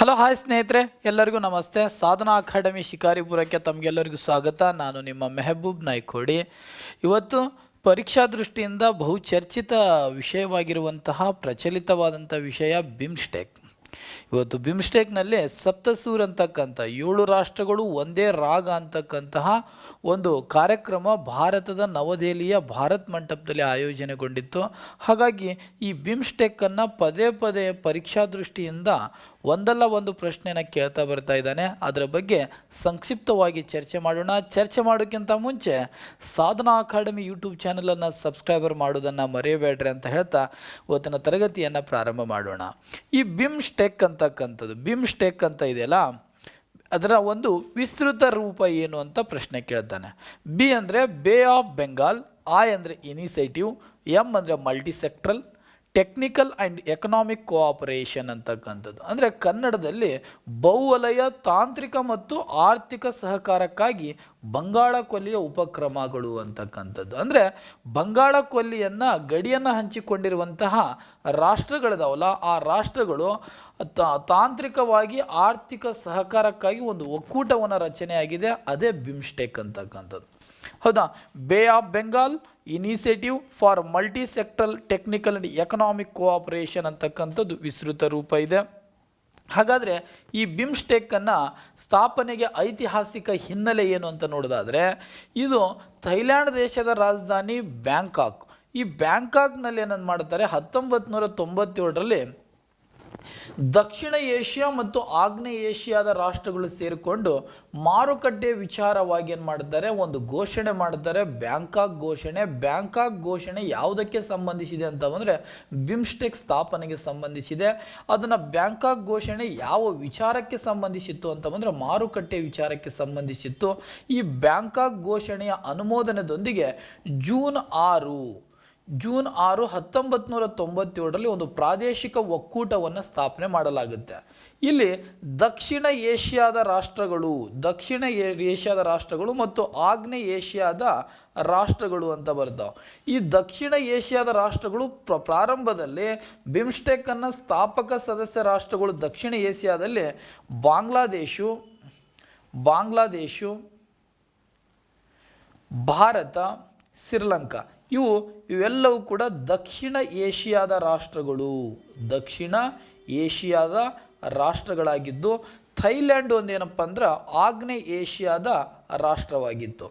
Hello hi ಸ್ನೇಹಿತರೆ, ಎಲ್ಲರಿಗೂ ನಮಸ್ತೆ. ಸಾಧನಾ ಅಕಾಡೆಮಿ ಶಿಕಾರಿಪುರಕ್ಕೆ ತಮಗೆಲ್ಲರಿಗೂ ಸ್ವಾಗತ. ನಾನು ನಿಮ್ಮ ಮೆಹಬೂಬ್ ನಾಯ್ಕೋಡಿ. ಇವತ್ತು ಪರೀಕ್ಷಾ ದೃಷ್ಟಿಯಿಂದ ಬಹುಚರ್ಚಿತ ವಿಷಯವಾಗಿರುವಂತಹ ಪ್ರಚಲಿತವಾದಂಥ ವಿಷಯ ಬಿಮ್ಸ್ಟೆಕ್. ಇವತ್ತು ಬಿಮ್ಸ್ಟೆಕ್ನಲ್ಲಿ ಸಪ್ತಸೂರ್ ಅಂತಕ್ಕಂಥ 7 ರಾಷ್ಟ್ರಗಳು ಒಂದೇ ರಾಗ ಅಂತಕ್ಕಂತಹ ಒಂದು ಕಾರ್ಯಕ್ರಮ ಭಾರತದ ನವದೆಹಲಿಯ ಭಾರತ್ ಮಂಟಪದಲ್ಲಿ ಆಯೋಜನೆಗೊಂಡಿತ್ತು. ಹಾಗಾಗಿ ಈ ಬಿಮ್ಸ್ಟೆಕ್ಕನ್ನು ಪದೇ ಪದೇ ಪರೀಕ್ಷಾ ದೃಷ್ಟಿಯಿಂದ ಒಂದಲ್ಲ ಒಂದು ಪ್ರಶ್ನೆಯನ್ನು ಕೇಳ್ತಾ ಬರ್ತಾ ಇದ್ದಾನೆ. ಅದರ ಬಗ್ಗೆ ಸಂಕ್ಷಿಪ್ತವಾಗಿ ಚರ್ಚೆ ಮಾಡೋಣ. ಚರ್ಚೆ ಮಾಡೋಕ್ಕಿಂತ ಮುಂಚೆ ಸಾಧನಾ ಅಕಾಡೆಮಿ ಯೂಟ್ಯೂಬ್ ಚಾನಲನ್ನು ಸಬ್ಸ್ಕ್ರೈಬರ್ ಮಾಡೋದನ್ನು ಮರೆಯಬೇಡ್ರಿ ಅಂತ ಹೇಳ್ತಾ ಇವತ್ತಿನ ತರಗತಿಯನ್ನು ಪ್ರಾರಂಭ ಮಾಡೋಣ. ಈ ಬಿಮ್ಸ್ಟೆಕ್ ಅಂತಕ್ಕಂಥದ್ದು, ಬಿಮ್ಸ್ಟೆಕ್ ಅಂತ ಇದೆಯಲ್ಲ, ಅದರ ಒಂದು ವಿಸ್ತೃತ ರೂಪ ಏನು ಅಂತ ಪ್ರಶ್ನೆ ಕೇಳ್ತಾನೆ. ಬಿ ಅಂದರೆ ಬೇ ಆಫ್ ಬೆಂಗಾಲ್, ಐ ಅಂದರೆ ಇನಿಷಿಯೇಟಿವ್, ಎಮ್ ಅಂದರೆ ಮಲ್ಟಿಸೆಕ್ಟ್ರಲ್, ಟೆಕ್ನಿಕಲ್ ಆ್ಯಂಡ್ ಎಕನಾಮಿಕ್ ಕೋಆಪರೇಷನ್ ಅಂತಕ್ಕಂಥದ್ದು. ಅಂದರೆ ಕನ್ನಡದಲ್ಲಿ ಬಹುವಲಯ ತಾಂತ್ರಿಕ ಮತ್ತು ಆರ್ಥಿಕ ಸಹಕಾರಕ್ಕಾಗಿ ಬಂಗಾಳ ಕೊಲ್ಲಿಯ ಉಪಕ್ರಮಗಳು ಅಂತಕ್ಕಂಥದ್ದು. ಅಂದರೆ ಬಂಗಾಳ ಕೊಲ್ಲಿಯನ್ನು ಗಡಿಯನ್ನು ಹಂಚಿಕೊಂಡಿರುವಂತಹ ರಾಷ್ಟ್ರಗಳಿದಾವಲ್ಲ, ಆ ರಾಷ್ಟ್ರಗಳು ತಾಂತ್ರಿಕವಾಗಿ ಆರ್ಥಿಕ ಸಹಕಾರಕ್ಕಾಗಿ ಒಂದು ಒಕ್ಕೂಟವನ್ನು ರಚನೆಯಾಗಿದೆ. ಅದೇ ಬಿಮ್ಸ್ಟೆಕ್ ಅಂತಕ್ಕಂಥದ್ದು. ಹೌದಾ? Bay of Bengal initiative for multi sectoral technical and economic cooperation ಅಂತಕ್ಕಂಥದ್ದು ವಿಸ್ತೃತ ರೂಪ ಇದೆ. ಹಾಗಾದರೆ ಈ ಬಿಮ್ಸ್ಟೆಕ್ಕನ್ನು ಸ್ಥಾಪನೆಗೆ ಐತಿಹಾಸಿಕ ಹಿನ್ನೆಲೆ ಏನು ಅಂತ ನೋಡೋದಾದರೆ, ಇದು ಥೈಲ್ಯಾಂಡ್ ದೇಶದ ರಾಜಧಾನಿ ಬ್ಯಾಂಕಾಕ್. ಈ ಬ್ಯಾಂಕಾಕ್ನಲ್ಲಿ ಏನಂತ ಮಾಡ್ತಾರೆ, 1997ರಲ್ಲಿ ದಕ್ಷಿಣ ಏಷ್ಯಾ ಮತ್ತು ಆಗ್ನೇಯ ಏಷ್ಯಾದ ರಾಷ್ಟ್ರಗಳು ಸೇರಿಕೊಂಡು ಮಾರುಕಟ್ಟೆ ವಿಚಾರವಾಗಿ ಏನು ಮಾಡ್ತಾರೆ, ಒಂದು ಘೋಷಣೆ ಮಾಡ್ತಾರೆ, ಬ್ಯಾಂಕಾಕ್ ಘೋಷಣೆ. ಬ್ಯಾಂಕಾಕ್ ಘೋಷಣೆ ಯಾವುದಕ್ಕೆ ಸಂಬಂಧಿಸಿದೆ ಅಂತ ಬಂದರೆ ಬಿಮ್ಸ್ಟೆಕ್ ಸ್ಥಾಪನೆಗೆ ಸಂಬಂಧಿಸಿದೆ. ಅದನ್ನು ಬ್ಯಾಂಕಾಕ್ ಘೋಷಣೆ ಯಾವ ವಿಚಾರಕ್ಕೆ ಸಂಬಂಧಿಸಿತ್ತು ಅಂತ ಬಂದರೆ ಮಾರುಕಟ್ಟೆ ವಿಚಾರಕ್ಕೆ ಸಂಬಂಧಿಸಿತ್ತು. ಈ ಬ್ಯಾಂಕಾಕ್ ಘೋಷಣೆಯ ಅನುಮೋದನೆದೊಂದಿಗೆ ಜೂನ್ 6, 1997ರಲ್ಲಿ ಒಂದು ಪ್ರಾದೇಶಿಕ ಒಕ್ಕೂಟವನ್ನು ಸ್ಥಾಪನೆ ಮಾಡಲಾಗುತ್ತೆ. ಇಲ್ಲಿ ದಕ್ಷಿಣ ಏಷ್ಯಾದ ರಾಷ್ಟ್ರಗಳು ಮತ್ತು ಆಗ್ನೇಯ ಏಷ್ಯಾದ ರಾಷ್ಟ್ರಗಳು ಅಂತ ಬರ್ತಾವೆ. ಈ ದಕ್ಷಿಣ ಏಷ್ಯಾದ ರಾಷ್ಟ್ರಗಳು ಪ್ರಾರಂಭದಲ್ಲಿ ಬಿಮ್ಸ್ಟೆಕ್ಕನ್ನು ಸ್ಥಾಪಕ ಸದಸ್ಯ ರಾಷ್ಟ್ರಗಳು ದಕ್ಷಿಣ ಏಷ್ಯಾದಲ್ಲಿ ಬಾಂಗ್ಲಾದೇಶು, ಭಾರತ, ಶ್ರೀಲಂಕಾ ಇವೆಲ್ಲವೂ ಕೂಡ ದಕ್ಷಿಣ ಏಷ್ಯಾದ ರಾಷ್ಟ್ರಗಳಾಗಿದ್ದು, ಥೈಲ್ಯಾಂಡ್ ಒಂದೇನಪ್ಪ ಅಂದ್ರೆ ಆಗ್ನೇಯ ಏಷ್ಯಾದ ರಾಷ್ಟ್ರವಾಗಿತ್ತು.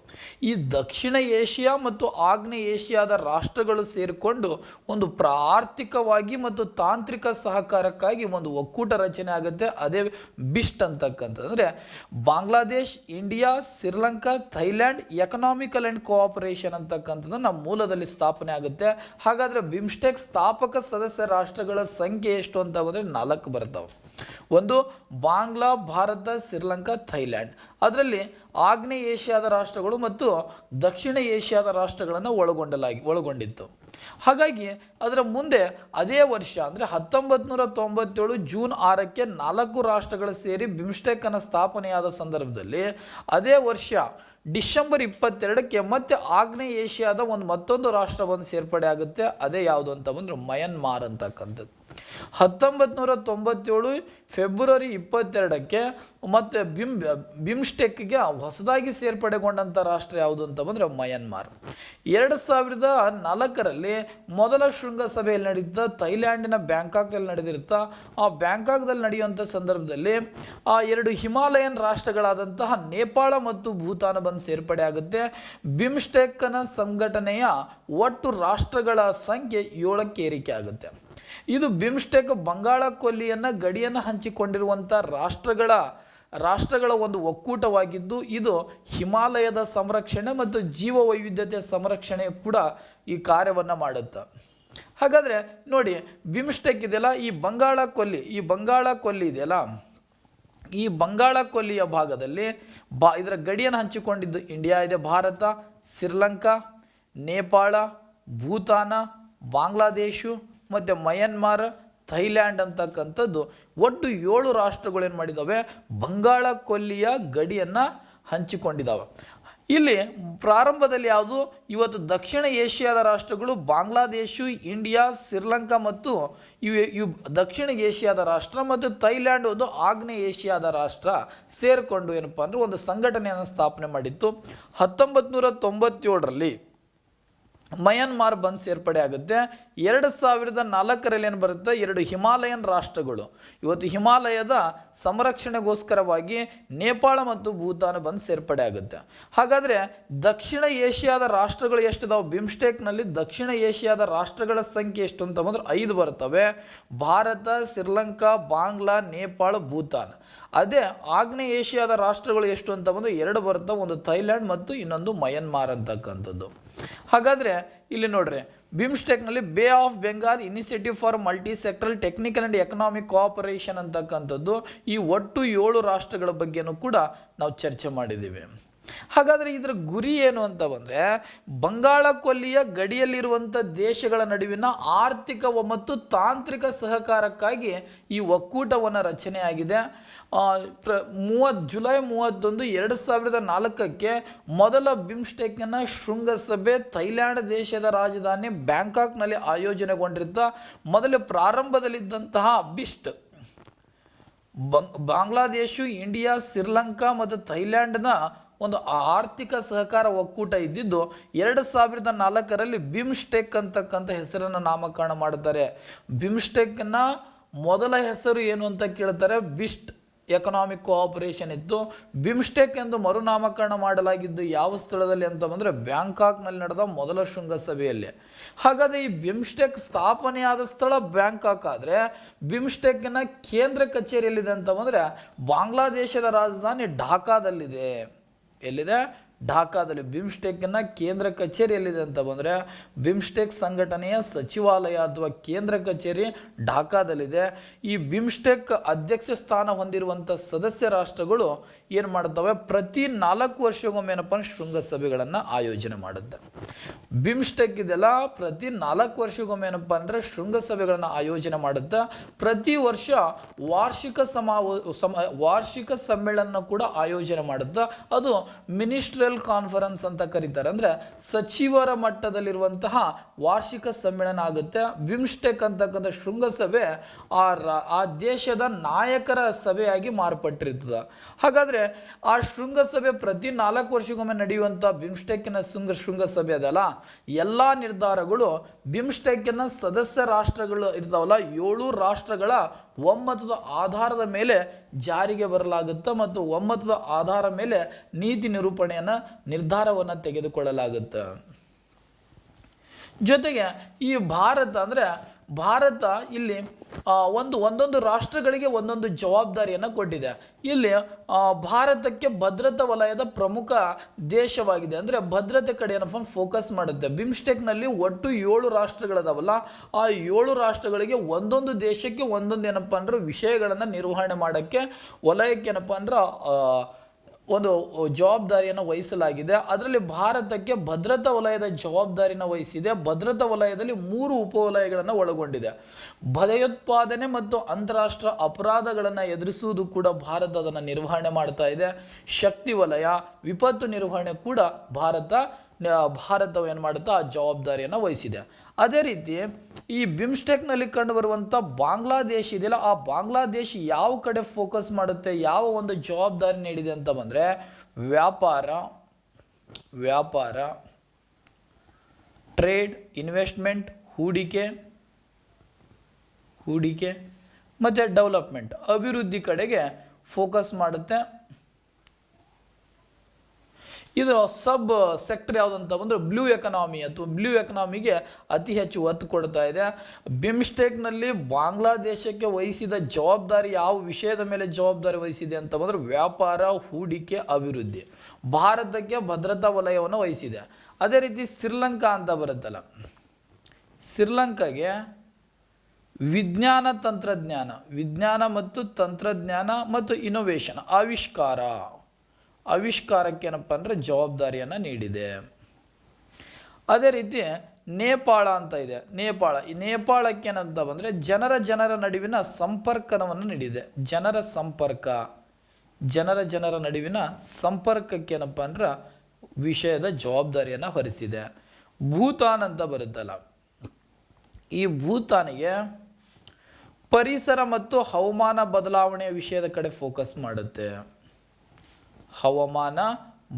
ಈ ದಕ್ಷಿಣ ಏಷ್ಯಾ ಮತ್ತು ಆಗ್ನೇಯ ಏಷ್ಯಾದ ರಾಷ್ಟ್ರಗಳು ಸೇರಿಕೊಂಡು ಒಂದು ಆರ್ಥಿಕವಾಗಿ ಮತ್ತು ತಾಂತ್ರಿಕ ಸಹಕಾರಕ್ಕಾಗಿ ಒಂದು ಒಕ್ಕೂಟ ರಚನೆ ಆಗುತ್ತೆ. ಅದೇ ಬಿಸ್ಟ್ ಅಂತಕ್ಕಂಥದ್ದು. ಅಂದರೆ Bangladesh, India, Sri Lanka, Thailand economical and cooperation ಅಂತಕ್ಕಂಥದ್ದು ನಮ್ಮ ಮೂಲದಲ್ಲಿ ಸ್ಥಾಪನೆ ಆಗುತ್ತೆ. ಹಾಗಾದರೆ ಬಿಮ್ಸ್ಟೆಕ್ ಸ್ಥಾಪಕ ಸದಸ್ಯ ರಾಷ್ಟ್ರಗಳ ಸಂಖ್ಯೆ ಎಷ್ಟು ಅಂತ ಬಂದರೆ 4 ಬರ್ತಾವೆ. ಒಂದು ಬಾಂಗ್ಲಾ, ಭಾರತ, ಶ್ರೀಲಂಕಾ, ಥೈಲ್ಯಾಂಡ್. ಅದರಲ್ಲಿ ಆಗ್ನೇಯ ಏಷ್ಯಾದ ರಾಷ್ಟ್ರಗಳು ಮತ್ತು ದಕ್ಷಿಣ ಏಷ್ಯಾದ ರಾಷ್ಟ್ರಗಳನ್ನು ಒಳಗೊಂಡಿತ್ತು. ಹಾಗಾಗಿ ಅದರ ಮುಂದೆ ಅದೇ ವರ್ಷ ಅಂದರೆ 1997 ಜೂನ್ 6ಕ್ಕೆ 4 ರಾಷ್ಟ್ರಗಳು ಸೇರಿ ಬಿಮ್ಸ್ಟೆಕ್ಕನ್ನು ಸ್ಥಾಪನೆಯಾದ ಸಂದರ್ಭದಲ್ಲಿ ಅದೇ ವರ್ಷ ಡಿಸೆಂಬರ್ 22ಕ್ಕೆ ಮತ್ತೆ ಆಗ್ನೇಯ ಏಷ್ಯಾದ ಮತ್ತೊಂದು ರಾಷ್ಟ್ರ ಸೇರ್ಪಡೆ ಆಗುತ್ತೆ. ಅದೇ ಯಾವುದು ಅಂತ ಬಂದರೆ ಮಯನ್ಮಾರ್ ಅಂತಕ್ಕಂಥದ್ದು. 1997 ಫೆಬ್ರವರಿ 22ಕ್ಕೆ ಮತ್ತು ಬಿಮ್ಸ್ಟೆಕ್ಗೆ ಹೊಸದಾಗಿ ಸೇರ್ಪಡೆಗೊಂಡಂಥ ರಾಷ್ಟ್ರ ಯಾವುದು ಅಂತ ಬಂದರೆ ಮಯನ್ಮಾರ್. 2004ರಲ್ಲಿ ಮೊದಲ ಶೃಂಗಸಭೆಯಲ್ಲಿ ನಡೆಯುತ್ತಾ ಥೈಲ್ಯಾಂಡಿನ ಬ್ಯಾಂಕಾಕ್ನಲ್ಲಿ ನಡೆದಿರುತ್ತಾ. ಆ ಬ್ಯಾಂಕಾಕ್ದಲ್ಲಿ ನಡೆಯುವಂಥ ಸಂದರ್ಭದಲ್ಲಿ ಆ 2 ಹಿಮಾಲಯನ್ ರಾಷ್ಟ್ರಗಳಾದಂತಹ ನೇಪಾಳ ಮತ್ತು ಭೂತಾನ ಸೇರ್ಪಡೆ ಆಗುತ್ತೆ. ಬಿಮ್ಸ್ಟೆಕ್ನ ಸಂಘಟನೆಯ ಒಟ್ಟು ರಾಷ್ಟ್ರಗಳ ಸಂಖ್ಯೆ 7ಕ್ಕೆ ಏರಿಕೆ ಆಗುತ್ತೆ. ಇದು ಬಿಮ್ಸ್ಟೆಕ್ ಬಂಗಾಳ ಕೊಲ್ಲಿಯನ್ನು ಗಡಿಯನ್ನು ಹಂಚಿಕೊಂಡಿರುವಂಥ ರಾಷ್ಟ್ರಗಳ ಒಂದು ಒಕ್ಕೂಟವಾಗಿದ್ದು, ಇದು ಹಿಮಾಲಯದ ಸಂರಕ್ಷಣೆ ಮತ್ತು ಜೀವ ವೈವಿಧ್ಯತೆಯ ಸಂರಕ್ಷಣೆ ಕೂಡ ಈ ಕಾರ್ಯವನ್ನು ಮಾಡುತ್ತೆ. ಹಾಗಾದರೆ ನೋಡಿ, ಬಿಮ್ಸ್ಟೆಕ್ ಇದೆಯಲ್ಲ, ಈ ಬಂಗಾಳ ಕೊಲ್ಲಿ ಇದೆಯಲ್ಲ, ಈ ಬಂಗಾಳ ಕೊಲ್ಲಿಯ ಭಾಗದಲ್ಲಿ ಇದರ ಗಡಿಯನ್ನು ಹಂಚಿಕೊಂಡಿದ್ದು ಇಂಡಿಯಾ ಇದೆ, ಭಾರತ, ಶ್ರೀಲಂಕಾ, ನೇಪಾಳ, ಭೂತಾನ, ಬಾಂಗ್ಲಾದೇಶು ಮತ್ತು ಮಯನ್ಮಾರ್, ಥೈಲ್ಯಾಂಡ್ ಅಂತಕ್ಕಂಥದ್ದು ಒಟ್ಟು 7 ರಾಷ್ಟ್ರಗಳು ಏನು ಮಾಡಿದ್ದಾವೆ, ಬಂಗಾಳ ಕೊಲ್ಲಿಯ ಗಡಿಯನ್ನು ಹಂಚಿಕೊಂಡಿದ್ದಾವೆ. ಇಲ್ಲಿ ಪ್ರಾರಂಭದಲ್ಲಿ ಯಾವುದು ಇವತ್ತು ದಕ್ಷಿಣ ಏಷ್ಯಾದ ರಾಷ್ಟ್ರಗಳು ಬಾಂಗ್ಲಾದೇಶ, ಇಂಡಿಯಾ, ಶ್ರೀಲಂಕಾ ಮತ್ತು ಇವು ದಕ್ಷಿಣ ಏಷ್ಯಾದ ರಾಷ್ಟ್ರ ಮತ್ತು ಥೈಲ್ಯಾಂಡ್ ಒಂದು ಆಗ್ನೇಯ ಏಷ್ಯಾದ ರಾಷ್ಟ್ರ ಸೇರಿಕೊಂಡು ಏನಪ್ಪ ಅಂದರೆ ಒಂದು ಸಂಘಟನೆಯನ್ನು ಸ್ಥಾಪನೆ ಮಾಡಿತ್ತು. 1997ರಲ್ಲಿ ಮಯನ್ಮಾರ್ ಬಂದು ಸೇರ್ಪಡೆ ಆಗುತ್ತೆ. 2004ರಲ್ಲಿ ಏನು ಬರುತ್ತೆ, 2 ಹಿಮಾಲಯನ್ ರಾಷ್ಟ್ರಗಳು ಇವತ್ತು ಹಿಮಾಲಯದ ಸಂರಕ್ಷಣೆಗೋಸ್ಕರವಾಗಿ ನೇಪಾಳ ಮತ್ತು ಭೂತಾನ್ ಬಂದು ಸೇರ್ಪಡೆ ಆಗುತ್ತೆ. ಹಾಗಾದರೆ ದಕ್ಷಿಣ ಏಷ್ಯಾದ ರಾಷ್ಟ್ರಗಳು ಎಷ್ಟಿದಾವೆ ಬಿಮ್ಸ್ಟೆಕ್ನಲ್ಲಿ? ದಕ್ಷಿಣ ಏಷ್ಯಾದ ರಾಷ್ಟ್ರಗಳ ಸಂಖ್ಯೆ ಎಷ್ಟು ಅಂತ ಬಂದ್ರೆ 5 ಬರ್ತವೆ. ಭಾರತ, ಶ್ರೀಲಂಕಾ, ಬಾಂಗ್ಲಾ, ನೇಪಾಳ, ಭೂತಾನ್. ಅದೇ ಆಗ್ನೇಯ ಏಷ್ಯಾದ ರಾಷ್ಟ್ರಗಳು ಎಷ್ಟು ಅಂತ ಬಂದ್ರೆ 2 ಬರ್ತವೆ, ಒಂದು ಥೈಲ್ಯಾಂಡ್ ಮತ್ತು ಇನ್ನೊಂದು ಮಯನ್ಮಾರ್ ಅಂತಕ್ಕಂಥದ್ದು. ಹಾಗಾದರೆ ಇಲ್ಲಿ ನೋಡ್ರಿ, ಬಿಮ್ಸ್ಟೆಕ್ನಲ್ಲಿ bay of Bengal initiative for multi sectoral technical and economic cooperation ಅಂತಕ್ಕಂಥದ್ದು ಈ ಒಟ್ಟು 7 ರಾಷ್ಟ್ರಗಳ ಬಗ್ಗೆನೂ ಕೂಡ ನಾವು ಚರ್ಚೆ ಮಾಡಿದ್ದೀವಿ. ಹಾಗಾದರೆ ಇದರ ಗುರಿ ಏನು ಅಂತ ಬಂದರೆ, ಬಂಗಾಳ ಕೊಲ್ಲಿಯ ಗಡಿಯಲ್ಲಿರುವಂಥ ದೇಶಗಳ ನಡುವಿನ ಆರ್ಥಿಕ ಮತ್ತು ತಾಂತ್ರಿಕ ಸಹಕಾರಕ್ಕಾಗಿ ಈ ಒಕ್ಕೂಟವನ್ನು ರಚನೆಯಾಗಿದೆ. ಜುಲೈ 31, 2004ಕ್ಕೆ ಮೊದಲ ಬಿಮ್ಸ್ಟೆಕ್ನ ಶೃಂಗಸಭೆ ಥೈಲ್ಯಾಂಡ್ ದೇಶದ ರಾಜಧಾನಿ ಬ್ಯಾಂಕಾಕ್ನಲ್ಲಿ ಆಯೋಜನೆಗೊಂಡಿದ್ದ ಮೊದಲ ಪ್ರಾರಂಭದಲ್ಲಿದ್ದಂತಹ ಬಿಸ್ಟ್ ಬಾಂಗ್ಲಾದೇಶ, ಇಂಡಿಯಾ, ಶ್ರೀಲಂಕಾ ಮತ್ತು ಥೈಲ್ಯಾಂಡ್ನ ಒಂದು ಆರ್ಥಿಕ ಸಹಕಾರ ಒಕ್ಕೂಟ ಇದ್ದಿದ್ದು 2004ರಲ್ಲಿ ಬಿಮ್ಸ್ಟೆಕ್ ಅಂತಕ್ಕಂಥ ಹೆಸರನ್ನು ನಾಮಕರಣ ಮಾಡುತ್ತಾರೆ. ಬಿಮ್ಸ್ಟೆಕ್ನ ಮೊದಲ ಹೆಸರು ಏನು ಅಂತ ಕೇಳ್ತಾರೆ, ಬಿಸ್ಟ್ ಎಕನಾಮಿಕ್ ಕೋಆಪರೇಷನ್ ಇತ್ತು. ಬಿಮ್ಸ್ಟೆಕ್ ಎಂದು ಮರುನಾಮಕರಣ ಮಾಡಲಾಗಿದ್ದು ಯಾವ ಸ್ಥಳದಲ್ಲಿ ಅಂತ ಬಂದರೆ ಬ್ಯಾಂಕಾಕ್ನಲ್ಲಿ ನಡೆದ ಮೊದಲ ಶೃಂಗಸಭೆಯಲ್ಲಿ. ಹಾಗಾದರೆ ಈ ಬಿಮ್ಸ್ಟೆಕ್ ಸ್ಥಾಪನೆಯಾದ ಸ್ಥಳ ಬ್ಯಾಂಕಾಕ್ ಆದರೆ ಬಿಮ್ಸ್ಟೆಕ್ನ ಕೇಂದ್ರ ಕಚೇರಿ ಎಲ್ಲಿದೆ ಅಂತ ಬಂದರೆ ಬಾಂಗ್ಲಾದೇಶದ ರಾಜಧಾನಿ ಢಾಕಾದಲ್ಲಿದೆ. ಎಲ್ಲಿದೆ? ಢಾಕಾದಲ್ಲಿ. ಬಿಮ್ಸ್ಟೆಕ್ನ ಕೇಂದ್ರ ಕಚೇರಿ ಎಲ್ಲಿದೆ ಅಂತ ಬಂದರೆ ಬಿಮ್ಸ್ಟೆಕ್ ಸಂಘಟನೆಯ ಸಚಿವಾಲಯ ಅಥವಾ ಕೇಂದ್ರ ಕಚೇರಿ ಢಾಕಾದಲ್ಲಿದೆ. ಈ ಬಿಮ್ಸ್ಟೆಕ್ ಅಧ್ಯಕ್ಷ ಸ್ಥಾನ ಹೊಂದಿರುವಂಥ ಸದಸ್ಯ ರಾಷ್ಟ್ರಗಳು ಏನು ಮಾಡ್ತವೆ, ಪ್ರತಿ 4 ವರ್ಷಕ್ಕೊಮ್ಮೆ ಏನಪ್ಪ ಶೃಂಗಸಭೆಗಳನ್ನು ಆಯೋಜನೆ ಮಾಡುತ್ತೆ. ಬಿಮ್ಸ್ಟೆಕ್ ಇದೆಲ್ಲ ಪ್ರತಿ 4 ವರ್ಷಕ್ಕೊಮ್ಮೆ ಏನಪ್ಪ ಅಂದರೆ ಶೃಂಗಸಭೆಗಳನ್ನು ಆಯೋಜನೆ ಮಾಡುತ್ತೆ. ಪ್ರತಿ ವರ್ಷ ವಾರ್ಷಿಕ ಸಮ್ಮೇಳನ ಕೂಡ ಆಯೋಜನೆ ಮಾಡುತ್ತೆ. ಅದು ಮಿನಿಸ್ಟ್ರಿಯಲ್ ಕಾನ್ಫರೆನ್ಸ್ ಅಂತ ಕರೀತಾರೆ. ಅಂದರೆ ಸಚಿವರ ಮಟ್ಟದಲ್ಲಿರುವಂತಹ ವಾರ್ಷಿಕ ಸಮ್ಮೇಳನ ಆಗುತ್ತೆ. ಬಿಮ್ಸ್ಟೆಕ್ ಅಂತಕ್ಕಂಥ ಶೃಂಗಸಭೆ ಆ ದೇಶದ ನಾಯಕರ ಸಭೆಯಾಗಿ ಮಾರ್ಪಟ್ಟಿರ್ತದೆ. ಹಾಗಾದರೆ ಆ ಶೃಂಗಸಭೆ ಪ್ರತಿ 4 ವರ್ಷಕ್ಕೊಮ್ಮೆ ನಡೆಯುವಂಥ ಬಿಮ್ಸ್ಟೆಕ್ನ ಶೃಂಗಸಭೆ ಅದಲ್ಲ, ಎಲ್ಲ ನಿರ್ಧಾರಗಳು ಬಿಮ್ಸ್ಟೆಕ್ನ ಸದಸ್ಯ ರಾಷ್ಟ್ರಗಳು ಇರ್ತಾವಲ್ಲ 7 ರಾಷ್ಟ್ರಗಳ ಒಮ್ಮತದ ಆಧಾರದ ಮೇಲೆ ಜಾರಿಗೆ ಬರಲಾಗುತ್ತೆ ಮತ್ತು ಒಮ್ಮತದ ಆಧಾರ ಮೇಲೆ ನೀತಿ ನಿರೂಪಣೆಯನ್ನು ನಿರ್ಧಾರವನ್ನು ತೆಗೆದುಕೊಳ್ಳಲಾಗುತ್ತೆ. ಜೊತೆಗೆ ಈ ಭಾರತ ಇಲ್ಲಿ ಒಂದೊಂದು ರಾಷ್ಟ್ರಗಳಿಗೆ ಒಂದೊಂದು ಜವಾಬ್ದಾರಿಯನ್ನು ಕೊಟ್ಟಿದೆ. ಇಲ್ಲಿ ಭಾರತಕ್ಕೆ ಭದ್ರತಾ ವಲಯದ ಪ್ರಮುಖ ದೇಶವಾಗಿದೆ. ಅಂದರೆ ಭದ್ರತೆ ಕಡೆ ಏನಪ್ಪ ಫೋಕಸ್ ಮಾಡುತ್ತೆ. ಬಿಮ್ಸ್ಟೆಕ್ನಲ್ಲಿ ಒಟ್ಟು 7 ರಾಷ್ಟ್ರಗಳದಾವಲ್ಲ, ಆ 7 ರಾಷ್ಟ್ರಗಳಿಗೆ ಒಂದೊಂದು ದೇಶಕ್ಕೆ ಒಂದೊಂದು ಏನಪ್ಪ ಅಂದ್ರೆ ವಿಷಯಗಳನ್ನು ನಿರ್ವಹಣೆ ಮಾಡೋಕ್ಕೆ ವಲಯಕ್ಕೆ ಏನಪ್ಪ ಅಂದ್ರೆ ಒಂದು ಜವಾಬ್ದಾರಿಯನ್ನು ವಹಿಸಲಾಗಿದೆ. ಅದರಲ್ಲಿ ಭಾರತಕ್ಕೆ ಭದ್ರತಾ ವಲಯದ ಜವಾಬ್ದಾರಿಯನ್ನು ವಹಿಸಿದೆ. ಭದ್ರತಾ ವಲಯದಲ್ಲಿ 3 ಉಪವಲಯಗಳನ್ನು ಒಳಗೊಂಡಿದೆ. ಭಯೋತ್ಪಾದನೆ ಮತ್ತು ಅಂತಾರಾಷ್ಟ್ರೀಯ ಅಪರಾಧಗಳನ್ನು ಎದುರಿಸುವುದು ಕೂಡ ಭಾರತ ಅದನ್ನು ನಿರ್ವಹಣೆ ಮಾಡ್ತಾ ಇದೆ. ಶಕ್ತಿ ವಲಯ, ವಿಪತ್ತು ನಿರ್ವಹಣೆ ಕೂಡ ಭಾರತವು ಏನು ಮಾಡುತ್ತಾ ಆ ಜವಾಬ್ದಾರಿಯನ್ನು ವಹಿಸಿದೆ. ಅದೇ ರೀತಿ ಈ ಬಿಮ್ಸ್ಟೆಕ್ನಲ್ಲಿ ಕಂಡು ಬರುವಂಥ ಬಾಂಗ್ಲಾದೇಶ ಇದೆಯಲ್ಲ, ಆ ಬಾಂಗ್ಲಾದೇಶ ಯಾವ ಕಡೆ ಫೋಕಸ್ ಮಾಡುತ್ತೆ, ಯಾವ ಒಂದು ಜವಾಬ್ದಾರಿ ನೀಡಿದೆ ಅಂತ ಬಂದರೆ ವ್ಯಾಪಾರ, ಟ್ರೇಡ್, ಇನ್ವೆಸ್ಟ್ಮೆಂಟ್, ಹೂಡಿಕೆ ಮತ್ತು ಡೆವಲಪ್ಮೆಂಟ್, ಅಭಿವೃದ್ಧಿ ಕಡೆಗೆ ಫೋಕಸ್ ಮಾಡುತ್ತೆ. ಇದು ಸಬ್ ಸೆಕ್ಟರ್ ಯಾವುದಂತ ಬಂದರೆ ಬ್ಲೂ ಎಕನಾಮಿ ಅಥವಾ ಬ್ಲೂ ಎಕನಾಮಿಗೆ ಅತಿ ಹೆಚ್ಚು ಒತ್ತು ಕೊಡ್ತಾ ಇದೆ. ಬಿಮ್ಸ್ಟೆಕ್ನಲ್ಲಿ ಬಾಂಗ್ಲಾದೇಶಕ್ಕೆ ವಹಿಸಿದ ಜವಾಬ್ದಾರಿ, ಯಾವ ವಿಷಯದ ಮೇಲೆ ಜವಾಬ್ದಾರಿ ವಹಿಸಿದೆ ಅಂತ ಬಂದರೆ ವ್ಯಾಪಾರ, ಹೂಡಿಕೆ, ಅಭಿವೃದ್ಧಿ. ಭಾರತಕ್ಕೆ ಭದ್ರತಾ ವಲಯವನ್ನು ವಹಿಸಿದೆ. ಅದೇ ರೀತಿ ಶ್ರೀಲಂಕಾ ಅಂತ ಬರುತ್ತಲ್ಲ, ಶ್ರೀಲಂಕಾಗೆ ವಿಜ್ಞಾನ ಮತ್ತು ತಂತ್ರಜ್ಞಾನ ಮತ್ತು ಇನೋವೇಷನ್, ಆವಿಷ್ಕಾರಕ್ಕೆ ಏನಪ್ಪ ಅಂದರೆ ಜವಾಬ್ದಾರಿಯನ್ನು ನೀಡಿದೆ. ಅದೇ ರೀತಿ ನೇಪಾಳ ಅಂತ ಇದೆ. ನೇಪಾಳಕ್ಕೆ ಏನಂತ ಬಂದರೆ ಜನರ ನಡುವಿನ ಸಂಪರ್ಕವನ್ನು ನೀಡಿದೆ. ಜನರ ನಡುವಿನ ಸಂಪರ್ಕಕ್ಕೆ ಏನಪ್ಪ ಅಂದ್ರೆ ವಿಷಯದ ಜವಾಬ್ದಾರಿಯನ್ನು ಹೊರಿಸಿದೆ. ಭೂತಾನ್ ಅಂತ ಬರುತ್ತಲ್ಲ, ಈ ಭೂತಾನಿಗೆ ಪರಿಸರ ಮತ್ತು ಹವಾಮಾನ ಬದಲಾವಣೆಯ ವಿಷಯದ ಕಡೆ ಫೋಕಸ್ ಮಾಡುತ್ತೆ. ಹವಾಮಾನ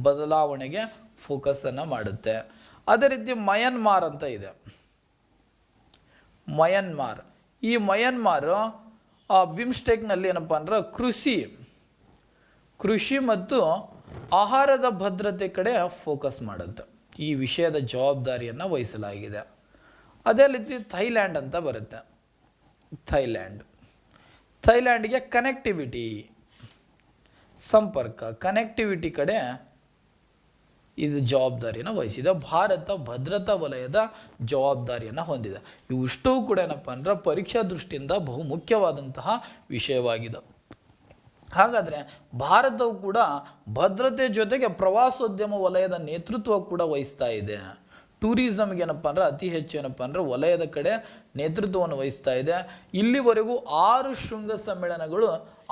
ಬದಲಾವಣೆಗೆ ಫೋಕಸನ್ನು ಮಾಡುತ್ತೆ. ಅದೇ ರೀತಿ ಮಯನ್ಮಾರ್ ಅಂತ ಇದೆ. ಮಯನ್ಮಾರ್, ಈ ಮಯನ್ಮಾರ್ ಬಿಮ್ಸ್ಟೆಕ್ನಲ್ಲಿ ಏನಪ್ಪ ಅಂದ್ರೆ ಕೃಷಿ ಮತ್ತು ಆಹಾರದ ಭದ್ರತೆ ಕಡೆ ಫೋಕಸ್ ಮಾಡುತ್ತೆ. ಈ ವಿಷಯದ ಜವಾಬ್ದಾರಿಯನ್ನು ವಹಿಸಲಾಗಿದೆ. ಅದೇ ರೀತಿ ಥೈಲ್ಯಾಂಡ್ ಅಂತ ಬರುತ್ತೆ. ಥೈಲ್ಯಾಂಡ್ಗೆ ಕನೆಕ್ಟಿವಿಟಿ, ಸಂಪರ್ಕ, ಕನೆಕ್ಟಿವಿಟಿ ಕಡೆ ಇದು ಜವಾಬ್ದಾರಿಯನ್ನು ವಹಿಸಿದೆ. ಭಾರತ ಭದ್ರತಾ ವಲಯದ ಜವಾಬ್ದಾರಿಯನ್ನು ಹೊಂದಿದೆ. ಇವಿಷ್ಟೂ ಕೂಡ ಏನಪ್ಪ ಅಂದ್ರೆ ಪರೀಕ್ಷಾ ದೃಷ್ಟಿಯಿಂದ ಬಹುಮುಖ್ಯವಾದಂತಹ ವಿಷಯವಾಗಿದೆ. ಹಾಗಾದರೆ ಭಾರತವು ಕೂಡ ಭದ್ರತೆ ಜೊತೆಗೆ ಪ್ರವಾಸೋದ್ಯಮ ವಲಯದ ನೇತೃತ್ವ ಕೂಡ ವಹಿಸ್ತಾ ಇದೆ. ಟೂರಿಸಮ್ಗೆ ಏನಪ್ಪ ಅಂದ್ರೆ ಅತಿ ಹೆಚ್ಚು ಏನಪ್ಪ ಅಂದ್ರೆ ವಲಯದ ಕಡೆ ನೇತೃತ್ವವನ್ನು ವಹಿಸ್ತಾ ಇದೆ. ಇಲ್ಲಿವರೆಗೂ 6 ಶೃಂಗ ಸಮ್ಮೇಳನಗಳು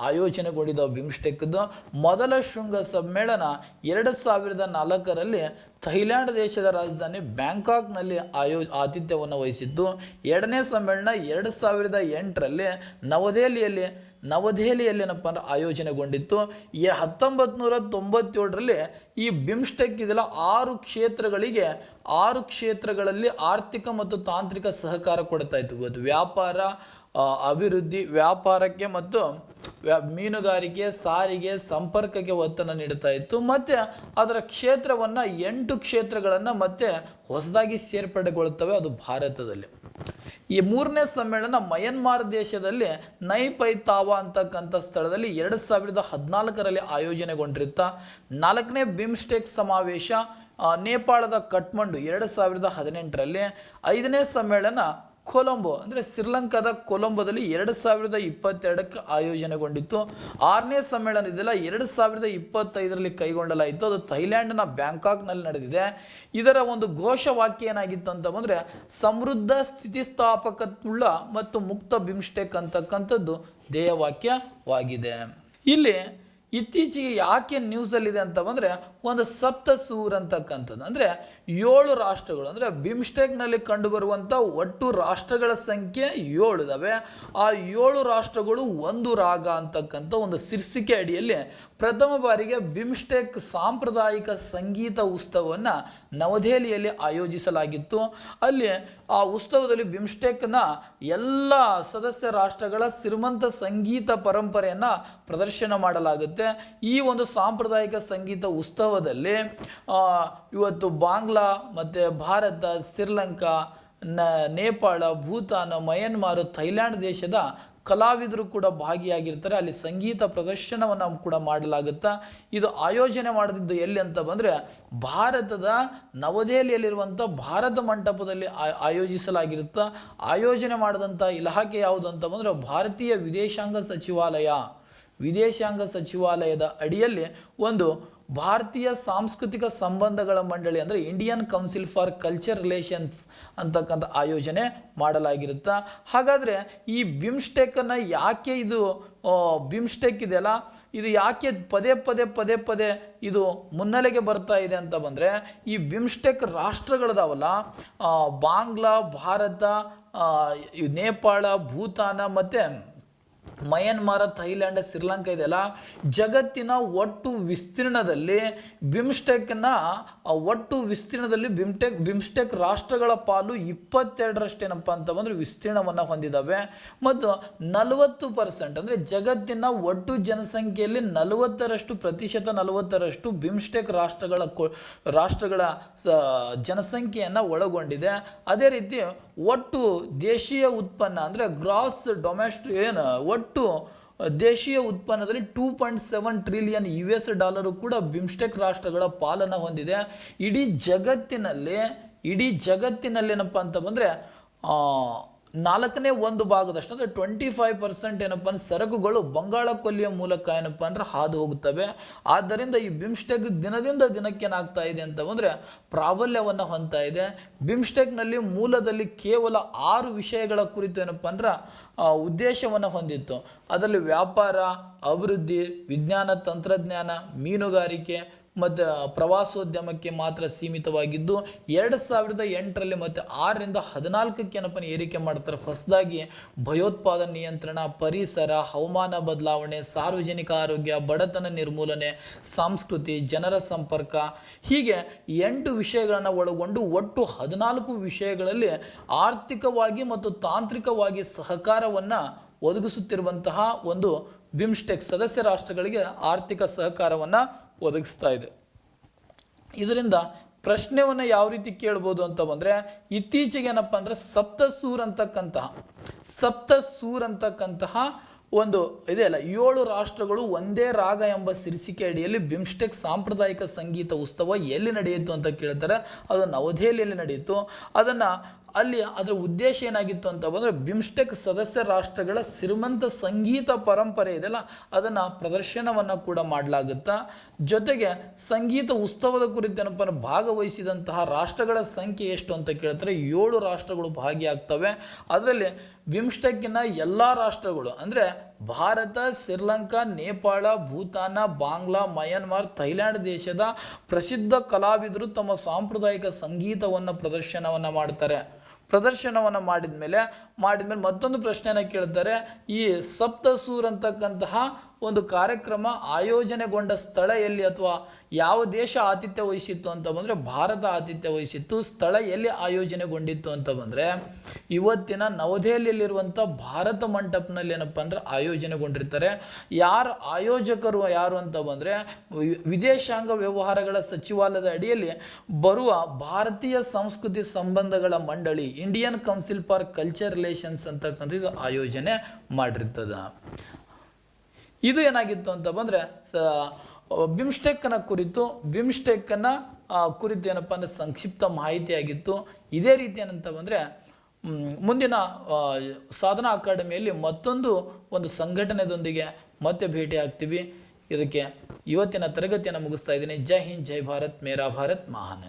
ಆಯೋಜನೆಗೊಂಡಿದ್ದಾವೆ. ಬಿಮ್ಸ್ಟೆಕ್ದು ಮೊದಲ ಶೃಂಗ ಸಮ್ಮೇಳನ 2004ರಲ್ಲಿ ಥೈಲ್ಯಾಂಡ್ ದೇಶದ ರಾಜಧಾನಿ ಬ್ಯಾಂಕಾಕ್ನಲ್ಲಿ ಆತಿಥ್ಯವನ್ನು ವಹಿಸಿದ್ದು. ಎರಡನೇ ಸಮ್ಮೇಳನ 2008ರಲ್ಲಿ ನವದೆಹಲಿಯಲ್ಲಿ ಏನಪ್ಪ ಅಂದ್ರೆ ಆಯೋಜನೆಗೊಂಡಿತ್ತು. 1997ರಲ್ಲಿ ಈ ಬಿಮ್ಸ್ಟೆಕ್ ಇದೆಲ್ಲ 6 ಕ್ಷೇತ್ರಗಳಲ್ಲಿ ಆರ್ಥಿಕ ಮತ್ತು ತಾಂತ್ರಿಕ ಸಹಕಾರ ಕೊಡ್ತಾ ಇತ್ತು. ಇವತ್ತು ವ್ಯಾಪಾರ, ಅಭಿವೃದ್ಧಿ, ವ್ಯಾಪಾರಕ್ಕೆ ಮತ್ತು ಮೀನುಗಾರಿಕೆ, ಸಾರಿಗೆ, ಸಂಪರ್ಕಕ್ಕೆ ಒತ್ತನ್ನು ನೀಡುತ್ತಾ ಇತ್ತು. ಮತ್ತು ಅದರ ಕ್ಷೇತ್ರವನ್ನು 8 ಕ್ಷೇತ್ರಗಳನ್ನು ಮತ್ತೆ ಹೊಸದಾಗಿ ಸೇರ್ಪಡೆಗೊಳ್ಳುತ್ತವೆ, ಅದು ಭಾರತದಲ್ಲಿ. ಈ 3ನೇ ಸಮ್ಮೇಳನ ಮಯನ್ಮಾರ್ ದೇಶದಲ್ಲಿ ನೈ ಪೈ ತಾವಾ ಅಂತಕ್ಕಂಥ ಸ್ಥಳದಲ್ಲಿ 2014ರಲ್ಲಿ ಆಯೋಜನೆಗೊಂಡಿರುತ್ತಾ. 4ನೇ ಬಿಮ್ಸ್ಟೆಕ್ ಸಮಾವೇಶ ನೇಪಾಳದ ಕಠ್ಮಂಡು 2018ರಲ್ಲಿ. 5ನೇ ಸಮ್ಮೇಳನ ಕೊಲಂಬೋ ಅಂದರೆ ಶ್ರೀಲಂಕಾದ ಕೊಲಂಬೋದಲ್ಲಿ 2022ಕ್ಕೆ ಆಯೋಜನೆಗೊಂಡಿತ್ತು. 6ನೇ ಸಮ್ಮೇಳನ ಇದೆಲ್ಲ 2025ರಲ್ಲಿ ಕೈಗೊಳ್ಳಲಾಯಿತು. ಅದು ಥೈಲ್ಯಾಂಡ್ನ ಬ್ಯಾಂಕಾಕ್ನಲ್ಲಿ ನಡೆದಿದೆ. ಇದರ ಒಂದು ಘೋಷವಾಕ್ಯ ಏನಾಗಿತ್ತು ಅಂತ ಬಂದರೆ ಸಮೃದ್ಧ, ಸ್ಥಿತಿಸ್ಥಾಪಕತ್ವುಳ್ಳ ಮತ್ತು ಮುಕ್ತ ಬಿಮ್ಸ್ಟೆಕ್ ಅಂತಕ್ಕಂಥದ್ದು ಧ್ಯೇಯವಾಕ್ಯವಾಗಿದೆ. ಇಲ್ಲಿ ಇತ್ತೀಚೆಗೆ ಯಾಕೆ ನ್ಯೂಸಲ್ಲಿದೆ ಅಂತ ಬಂದರೆ ಒಂದು ಸಪ್ತಸೂರ್ ಅಂತಕ್ಕಂಥದ್ದು, ಅಂದರೆ 7 ರಾಷ್ಟ್ರಗಳು, ಅಂದರೆ ಬಿಮ್ಸ್ಟೆಕ್ನಲ್ಲಿ ಕಂಡುಬರುವಂಥ ಒಟ್ಟು ರಾಷ್ಟ್ರಗಳ ಸಂಖ್ಯೆ 7 ಇದ್ದಾವೆ. ಆ 7 ರಾಷ್ಟ್ರಗಳು ಒಂದು ರಾಗ ಅಂತಕ್ಕಂಥ ಒಂದು ಶೀರ್ಷಿಕೆ ಅಡಿಯಲ್ಲಿ ಪ್ರಥಮ ಬಾರಿಗೆ ಬಿಮ್ಸ್ಟೆಕ್ ಸಾಂಪ್ರದಾಯಿಕ ಸಂಗೀತ ಉತ್ಸವವನ್ನು ನವದೆಹಲಿಯಲ್ಲಿ ಆಯೋಜಿಸಲಾಗಿತ್ತು. ಅಲ್ಲಿ ಆ ಉತ್ಸವದಲ್ಲಿ ಬಿಮ್ಸ್ಟೆಕ್ನ ಎಲ್ಲ ಸದಸ್ಯ ರಾಷ್ಟ್ರಗಳ ಶ್ರೀಮಂತ ಸಂಗೀತ ಪರಂಪರೆಯನ್ನು ಪ್ರದರ್ಶನ ಮಾಡಲಾಗುತ್ತೆ. ಈ ಒಂದು ಸಾಂಪ್ರದಾಯಿಕ ಸಂಗೀತ ಉತ್ಸವದಲ್ಲಿ ಇವತ್ತು ಬಾಂಗ್ಲಾ ಮತ್ತು ಭಾರತ, ಶ್ರೀಲಂಕಾ, ನೇಪಾಳ, ಭೂತಾನ್, ಮಯನ್ಮಾರ್, ಥೈಲ್ಯಾಂಡ್ ದೇಶದ ಕಲಾವಿದರು ಕೂಡ ಭಾಗಿಯಾಗಿರ್ತಾರೆ. ಅಲ್ಲಿ ಸಂಗೀತ ಪ್ರದರ್ಶನವನ್ನು ಕೂಡ ಮಾಡಲಾಗುತ್ತೆ. ಇದು ಆಯೋಜನೆ ಮಾಡಿದ್ದು ಎಲ್ಲಿ ಅಂತ ಬಂದರೆ ಭಾರತದ ನವದೆಹಲಿಯಲ್ಲಿರುವಂಥ ಭಾರತ ಮಂಟಪದಲ್ಲಿ ಆಯೋಜಿಸಲಾಗಿರುತ್ತೆ. ಆಯೋಜನೆ ಮಾಡಿದಂಥ ಇಲಾಖೆ ಯಾವುದು ಅಂತ ಬಂದರೆ ಭಾರತೀಯ ವಿದೇಶಾಂಗ ಸಚಿವಾಲಯದ ಅಡಿಯಲ್ಲಿ ಒಂದು ಭಾರತೀಯ ಸಾಂಸ್ಕೃತಿಕ ಸಂಬಂಧಗಳ ಮಂಡಳಿ, ಅಂದರೆ Indian council for culture relations ಅಂತಕ್ಕಂಥ ಆಯೋಜನೆ ಮಾಡಲಾಗಿರುತ್ತೆ. ಹಾಗಾದರೆ ಈ ಬಿಮ್ಸ್ಟೆಕ್ಕನ್ನು ಯಾಕೆ ಬಿಮ್ಸ್ಟೆಕ್ ಇದೆಯಲ್ಲ, ಇದು ಯಾಕೆ ಪದೇ ಪದೇ ಇದು ಮುನ್ನೆಲೆಗೆ ಬರ್ತಾ ಇದೆ ಅಂತ ಬಂದರೆ ಈ ಬಿಮ್ಸ್ಟೆಕ್ ರಾಷ್ಟ್ರಗಳದಾವಲ್ಲ, ಬಾಂಗ್ಲಾ, ಭಾರತ, ನೇಪಾಳ, ಭೂತಾನ ಮತ್ತು ಮಯನ್ಮಾರ್, ಥೈಲ್ಯಾಂಡ್, ಶ್ರೀಲಂಕಾ ಇದೆಲ್ಲ ಜಗತ್ತಿನ ಒಟ್ಟು ವಿಸ್ತೀರ್ಣದಲ್ಲಿ ಬಿಮ್ಸ್ಟೆಕ್ ರಾಷ್ಟ್ರಗಳ ಪಾಲು 22ರಷ್ಟೇನಪ್ಪ ಅಂತ ಬಂದರೆ ವಿಸ್ತೀರ್ಣವನ್ನು ಹೊಂದಿದ್ದಾವೆ. ಮತ್ತು 40% ಅಂದರೆ ಜಗತ್ತಿನ ಒಟ್ಟು ಜನಸಂಖ್ಯೆಯಲ್ಲಿ 40% ಬಿಮ್ಸ್ಟೆಕ್ ರಾಷ್ಟ್ರಗಳ ಜನಸಂಖ್ಯೆಯನ್ನು ಒಳಗೊಂಡಿದೆ. ಅದೇ ರೀತಿ ಒಟ್ಟು ದೇಶೀಯ ಉತ್ಪನ್ನ ಅಂದರೆ ಗ್ರಾಸ್ ಡೊಮೆಸ್ಟಿಕ್ ಒಟ್ಟು ದೇಶೀಯ ಉತ್ಪನ್ನದಲ್ಲಿ $2.7 ಟ್ರಿಲಿಯನ್ ಕೂಡ ಬಿಮ್ಸ್ಟೆಕ್ ರಾಷ್ಟ್ರಗಳ ಪಾಲನ್ನು ಹೊಂದಿದೆ. ಇಡೀ ಜಗತ್ತಿನಲ್ಲಿ ಏನಪ್ಪ ಅಂತ ಬಂದರೆ 4ನೇ 1 ಭಾಗದಷ್ಟು ಅಂದರೆ 25% ಏನಪ್ಪ ಅಂದ್ರೆ ಸರಕುಗಳು ಬಂಗಾಳ ಕೊಲ್ಲಿಯ ಮೂಲಕ ಏನಪ್ಪ ಅಂದ್ರೆ ಹಾದು ಹೋಗುತ್ತವೆ. ಆದ್ದರಿಂದ ಈ ಬಿಮ್ಸ್ಟೆಕ್ ದಿನದಿಂದ ದಿನಕ್ಕೆ ಏನಾಗ್ತಾ ಇದೆ ಅಂತ ಬಂದರೆ ಪ್ರಾಬಲ್ಯವನ್ನು ಹೊಂದ್ತಾ ಇದೆ. ಬಿಮ್ಸ್ಟೆಕ್ನಲ್ಲಿ ಮೂಲದಲ್ಲಿ ಕೇವಲ 6 ವಿಷಯಗಳ ಕುರಿತು ಏನಪ್ಪ ಅಂದ್ರೆ ಉದ್ದೇಶವನ್ನು ಹೊಂದಿತ್ತು. ಅದರಲ್ಲಿ ವ್ಯಾಪಾರ, ಅಭಿವೃದ್ಧಿ, ವಿಜ್ಞಾನ ತಂತ್ರಜ್ಞಾನ, ಮೀನುಗಾರಿಕೆ, ಮತ್ತು ಪ್ರವಾಸೋದ್ಯಮಕ್ಕೆ ಮಾತ್ರ ಸೀಮಿತವಾಗಿದ್ದು 2008ರಲ್ಲಿ ಮತ್ತು 6ರಿಂದ 14ಕ್ಕೆ ಏನಪ್ಪ ಏರಿಕೆ ಮಾಡ್ತಾರೆ. ಹೊಸದಾಗಿ ಭಯೋತ್ಪಾದನೆ ನಿಯಂತ್ರಣ, ಪರಿಸರ, ಹವಾಮಾನ ಬದಲಾವಣೆ, ಸಾರ್ವಜನಿಕ ಆರೋಗ್ಯ, ಬಡತನ ನಿರ್ಮೂಲನೆ, ಸಂಸ್ಕೃತಿ, ಜನರ ಸಂಪರ್ಕ, ಹೀಗೆ 8 ವಿಷಯಗಳನ್ನು ಒಳಗೊಂಡು ಒಟ್ಟು 14 ವಿಷಯಗಳಲ್ಲಿ ಆರ್ಥಿಕವಾಗಿ ಮತ್ತು ತಾಂತ್ರಿಕವಾಗಿ ಸಹಕಾರವನ್ನು ಒದಗಿಸುತ್ತಿರುವಂತಹ ಒಂದು ಬಿಮ್ಸ್ಟೆಕ್ ಸದಸ್ಯ ರಾಷ್ಟ್ರಗಳಿಗೆ ಆರ್ಥಿಕ ಸಹಕಾರವನ್ನು ಒದಗಿಸ್ತಾ ಇದೆ. ಇದರಿಂದ ಪ್ರಶ್ನೆಯನ್ನು ಯಾವ ರೀತಿ ಕೇಳ್ಬೋದು ಅಂತ ಬಂದರೆ, ಇತ್ತೀಚೆಗೆ ಏನಪ್ಪ ಅಂದರೆ ಸಪ್ತಸೂರ್ ಅಂತಕ್ಕಂತಹ ಒಂದು ಇದೆಯಲ್ಲ 7 ರಾಷ್ಟ್ರಗಳು ಒಂದೇ ರಾಗ ಎಂಬ ಶೀರ್ಷಿಕೆ ಅಡಿಯಲ್ಲಿ ಬಿಮ್ಸ್ಟೆಕ್ ಸಾಂಪ್ರದಾಯಿಕ ಸಂಗೀತ ಉತ್ಸವ ಎಲ್ಲಿ ನಡೆಯಿತು ಅಂತ ಕೇಳ್ತಾರೆ. ಅದು ನವದೆಹಲಿಯಲ್ಲಿ ನಡೆಯಿತು. ಅದರ ಉದ್ದೇಶ ಏನಾಗಿತ್ತು ಅಂತ ಬಂದರೆ, ಬಿಮ್ಸ್ಟೆಕ್ ಸದಸ್ಯ ರಾಷ್ಟ್ರಗಳ ಶ್ರೀಮಂತ ಸಂಗೀತ ಪರಂಪರೆ ಇದೆಯಲ್ಲ ಅದನ್ನು ಪ್ರದರ್ಶನವನ್ನು ಕೂಡ ಮಾಡಲಾಗುತ್ತಾ. ಜೊತೆಗೆ ಸಂಗೀತ ಉತ್ಸವದ ಕುರಿತೇನಪ್ಪ ಭಾಗವಹಿಸಿದಂತಹ ರಾಷ್ಟ್ರಗಳ ಸಂಖ್ಯೆ ಎಷ್ಟು ಅಂತ ಕೇಳ್ತಾರೆ. 7 ರಾಷ್ಟ್ರಗಳು ಭಾಗಿಯಾಗ್ತವೆ. ಅದರಲ್ಲಿ ಬಿಮ್ಸ್ಟೆಕ್ಕಿನ ಎಲ್ಲ ರಾಷ್ಟ್ರಗಳು ಅಂದರೆ ಭಾರತ, ಶ್ರೀಲಂಕಾ, ನೇಪಾಳ, ಭೂತಾನ, ಬಾಂಗ್ಲಾ, ಮಯನ್ಮಾರ್, ಥೈಲ್ಯಾಂಡ್ ದೇಶದ ಪ್ರಸಿದ್ಧ ಕಲಾವಿದರು ತಮ್ಮ ಸಾಂಪ್ರದಾಯಿಕ ಸಂಗೀತವನ್ನು ಪ್ರದರ್ಶನವನ್ನು ಮಾಡ್ತಾರೆ. ಪ್ರದರ್ಶನವನ್ನು ಮಾಡಿದ ಮೇಲೆ ಮತ್ತೊಂದು ಪ್ರಶ್ನೆಯನ್ನು ಕೇಳ್ತಾರೆ. ಈ ಸಪ್ತಸೂರ್ ಅಂತಕ್ಕಂತಹ ಒಂದು ಕಾರ್ಯಕ್ರಮ ಆಯೋಜನೆಗೊಂಡ ಸ್ಥಳ ಎಲ್ಲಿ ಅಥವಾ ಯಾವ ದೇಶ ಆತಿಥ್ಯ ವಹಿಸಿತ್ತು ಅಂತ ಬಂದರೆ ಭಾರತ ಆತಿಥ್ಯ ವಹಿಸಿತ್ತು. ಸ್ಥಳ ಎಲ್ಲಿ ಆಯೋಜನೆಗೊಂಡಿತ್ತು ಅಂತ ಬಂದರೆ ಇವತ್ತಿನ ನವದೆಹಲಿಯಲ್ಲಿರುವಂಥ ಭಾರತ ಮಂಟಪನಲ್ಲಿ ಏನಪ್ಪ ಅಂದರೆ ಆಯೋಜನೆಗೊಂಡಿರ್ತಾರೆ. ಆಯೋಜಕರು ಯಾರು ಅಂತ ಬಂದರೆ ವಿದೇಶಾಂಗ ವ್ಯವಹಾರಗಳ ಸಚಿವಾಲಯದ ಅಡಿಯಲ್ಲಿ ಬರುವ ಭಾರತೀಯ ಸಂಸ್ಕೃತಿ ಸಂಬಂಧಗಳ ಮಂಡಳಿ, Indian council for culture relations ಅಂತಕ್ಕಂಥದ್ದು ಆಯೋಜನೆ ಮಾಡಿರ್ತದ. ಇದು ಏನಾಗಿತ್ತು ಅಂತ ಬಂದರೆ ಬಿಮ್ಸ್ಟೆಕ್ನ ಕುರಿತು ಏನಪ್ಪ ಅಂದರೆ ಸಂಕ್ಷಿಪ್ತ ಮಾಹಿತಿಯಾಗಿತ್ತು. ಇದೇ ರೀತಿ ಏನಂತ ಬಂದರೆ ಮುಂದಿನ ಸಾಧನಾ ಅಕಾಡೆಮಿಯಲ್ಲಿ ಮತ್ತೊಂದು ಒಂದು ಸಂಘಟನೆದೊಂದಿಗೆ ಮತ್ತೆ ಭೇಟಿ ಆಗ್ತೀವಿ. ಇದಕ್ಕೆ ಇವತ್ತಿನ ತರಗತಿಯನ್ನು ಮುಗಿಸ್ತಾ ಇದ್ದೀನಿ. ಜೈ ಹಿಂದ್, ಜೈ ಭಾರತ್, ಮೇರಾ ಭಾರತ್ ಮಹಾನ್.